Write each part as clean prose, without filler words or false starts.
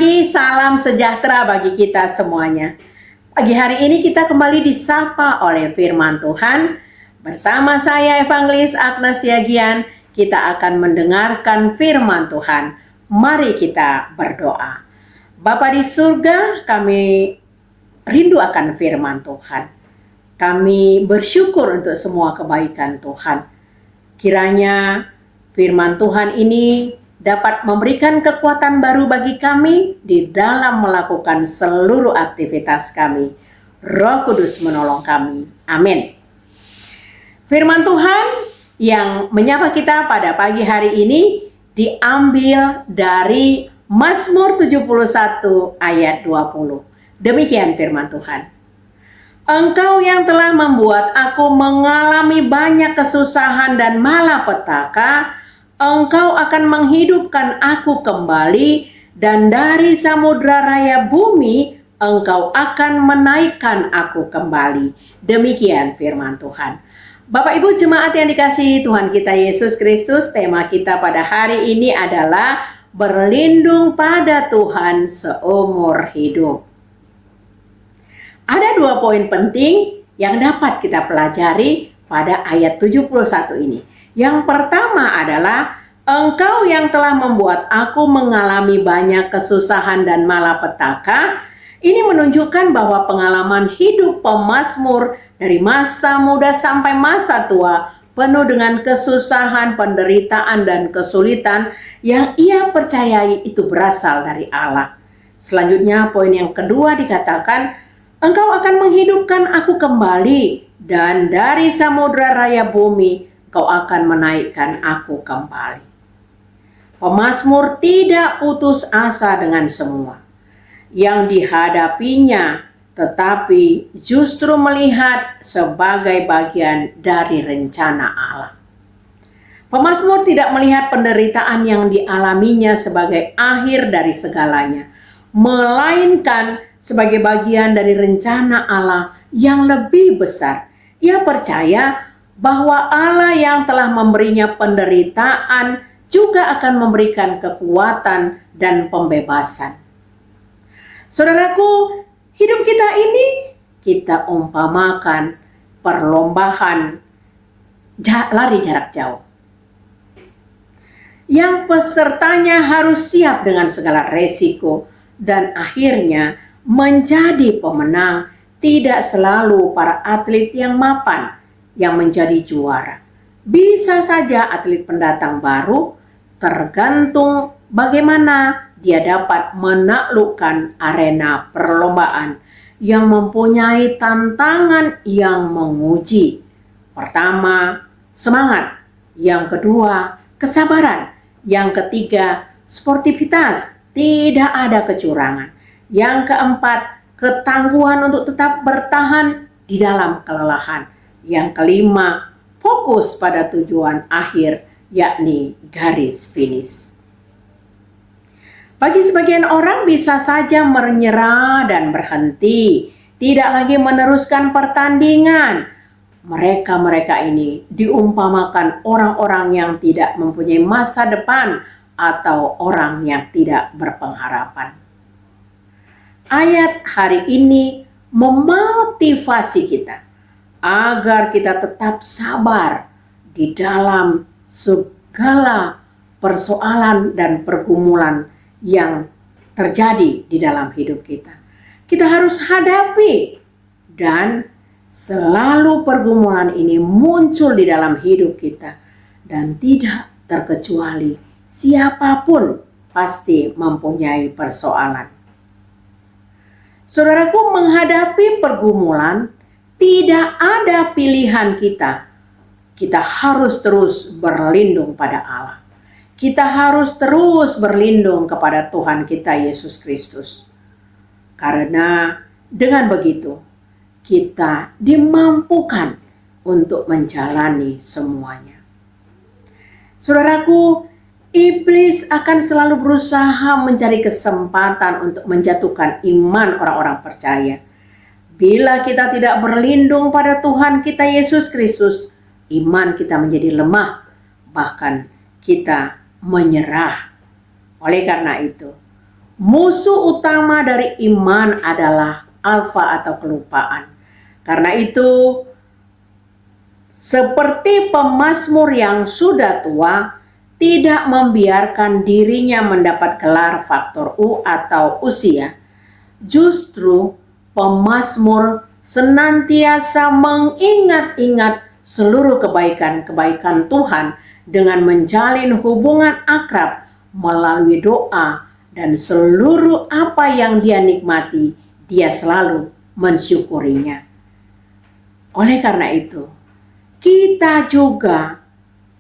pagi, salam sejahtera bagi kita semuanya. Pagi hari ini kita kembali disapa oleh firman Tuhan. Bersama saya Evangelis Agnes Yagian, kita akan mendengarkan firman Tuhan. Mari kita berdoa. Bapa di surga, kami rindu akan firman Tuhan. Kami bersyukur untuk semua kebaikan Tuhan. Kiranya firman Tuhan ini dapat memberikan kekuatan baru bagi kami di dalam melakukan seluruh aktivitas kami. Roh Kudus menolong kami. Amin. Firman Tuhan yang menyapa kita pada pagi hari ini diambil dari Mazmur 71 ayat 20. Demikian firman Tuhan. Engkau yang telah membuat aku mengalami banyak kesusahan dan malapetaka, Engkau akan menghidupkan aku kembali, dan dari samudra raya bumi Engkau akan menaikkan aku kembali. Demikian firman Tuhan. Bapak Ibu jemaat yang dikasihi Tuhan kita Yesus Kristus, tema kita pada hari ini adalah berlindung pada Tuhan seumur hidup. Ada dua poin penting yang dapat kita pelajari pada ayat 71 ini. Yang pertama adalah Engkau yang telah membuat aku mengalami banyak kesusahan dan malapetaka. Ini menunjukkan bahwa pengalaman hidup pemazmur dari masa muda sampai masa tua penuh dengan kesusahan, penderitaan, dan kesulitan yang ia percayai itu berasal dari Allah. Selanjutnya poin yang kedua dikatakan, Engkau akan menghidupkan aku kembali, dan dari samudra raya bumi Engkau akan menaikkan aku kembali. Pemazmur tidak putus asa dengan semua yang dihadapinya, tetapi justru melihat sebagai bagian dari rencana Allah. Pemazmur tidak melihat penderitaan yang dialaminya sebagai akhir dari segalanya, melainkan sebagai bagian dari rencana Allah yang lebih besar. Ia percaya bahwa Allah yang telah memberinya penderitaan juga akan memberikan kekuatan dan pembebasan. Saudaraku, hidup kita ini kita umpamakan perlombaan lari jarak jauh, yang pesertanya harus siap dengan segala resiko dan akhirnya menjadi pemenang. Tidak selalu para atlet yang mapan yang menjadi juara. Bisa saja atlet pendatang baru, tergantung bagaimana dia dapat menaklukkan arena perlombaan yang mempunyai tantangan yang menguji. Pertama, semangat. Yang kedua, kesabaran. Yang ketiga, sportivitas. Tidak ada kecurangan. Yang keempat, ketangguhan untuk tetap bertahan di dalam kelelahan. Yang kelima, fokus pada tujuan akhir, yakni garis finish. Bagi sebagian orang bisa saja menyerah dan berhenti, tidak lagi meneruskan pertandingan. Mereka ini diumpamakan orang-orang yang tidak mempunyai masa depan atau orang yang tidak berpengharapan. Ayat hari ini memotivasi kita agar kita tetap sabar di dalam segala persoalan dan pergumulan yang terjadi di dalam hidup kita. Kita harus hadapi, dan selalu pergumulan ini muncul di dalam hidup kita, dan tidak terkecuali siapapun pasti mempunyai persoalan. Saudaraku, menghadapi pergumulan tidak ada pilihan kita. Kita harus terus berlindung pada Allah. Kita harus terus berlindung kepada Tuhan kita Yesus Kristus. Karena dengan begitu kita dimampukan untuk menjalani semuanya. Saudaraku, iblis akan selalu berusaha mencari kesempatan untuk menjatuhkan iman orang-orang percaya. Bila kita tidak berlindung pada Tuhan kita Yesus Kristus, iman kita menjadi lemah, bahkan kita menyerah. Oleh karena itu, Musuh utama dari iman adalah alfa atau kelupaan. Karena itu, seperti pemazmur yang sudah tua, tidak membiarkan dirinya mendapat gelar faktor U atau usia. Justru pemazmur senantiasa mengingat-ingat seluruh kebaikan-kebaikan Tuhan dengan menjalin hubungan akrab melalui doa, dan seluruh apa yang dia nikmati, dia selalu mensyukurinya. Oleh karena itu, kita juga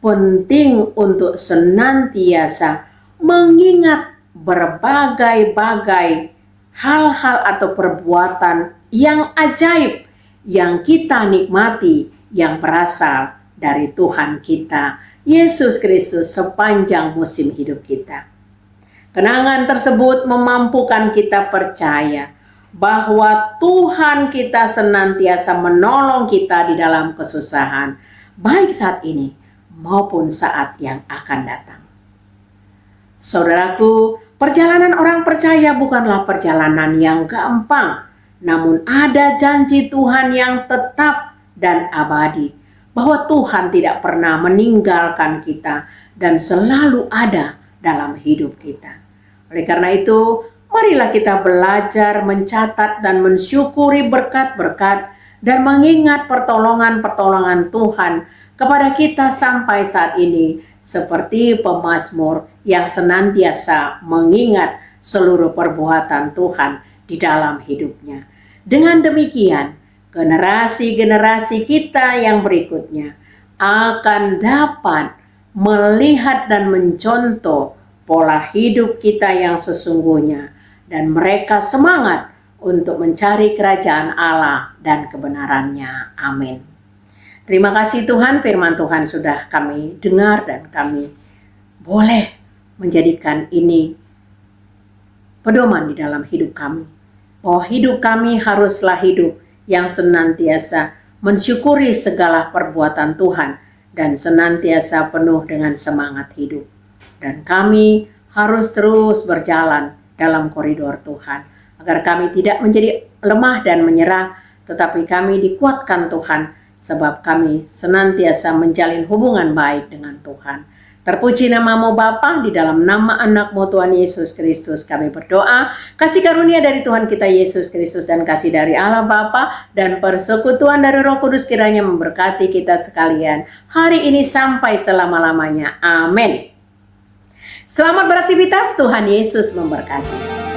penting untuk senantiasa mengingat berbagai-bagai hal-hal atau perbuatan yang ajaib yang kita nikmati yang berasal dari Tuhan kita, Yesus Kristus, sepanjang musim hidup kita. Kenangan tersebut memampukan kita percaya bahwa Tuhan kita senantiasa menolong kita di dalam kesusahan, baik saat ini maupun saat yang akan datang. Saudaraku, perjalanan orang percaya bukanlah perjalanan yang gampang, namun ada janji Tuhan yang tetap dan abadi, bahwa Tuhan tidak pernah meninggalkan kita dan selalu ada dalam hidup kita. Oleh karena itu, marilah kita belajar mencatat dan mensyukuri berkat-berkat dan mengingat pertolongan-pertolongan Tuhan kepada kita sampai saat ini, seperti pemazmur yang senantiasa mengingat seluruh perbuatan Tuhan di dalam hidupnya. Dengan demikian, generasi-generasi kita yang berikutnya akan dapat melihat dan mencontoh pola hidup kita yang sesungguhnya, dan mereka semangat untuk mencari kerajaan Allah dan kebenarannya. Amin. Terima kasih Tuhan, firman Tuhan sudah kami dengar dan kami boleh menjadikan ini pedoman di dalam hidup kami. Bahwa hidup kami haruslah hidup yang senantiasa mensyukuri segala perbuatan Tuhan dan senantiasa penuh dengan semangat hidup. Dan kami harus terus berjalan dalam koridor Tuhan, agar kami tidak menjadi lemah dan menyerah, tetapi kami dikuatkan Tuhan, sebab kami senantiasa menjalin hubungan baik dengan Tuhan. Terpuji namamu Bapa, di dalam nama anak-Mu Tuhan Yesus Kristus kami berdoa. Kasih karunia dari Tuhan kita Yesus Kristus dan kasih dari Allah Bapa dan persekutuan dari Roh Kudus kiranya memberkati kita sekalian hari ini sampai selama-lamanya. Amin. Selamat beraktivitas, Tuhan Yesus memberkati.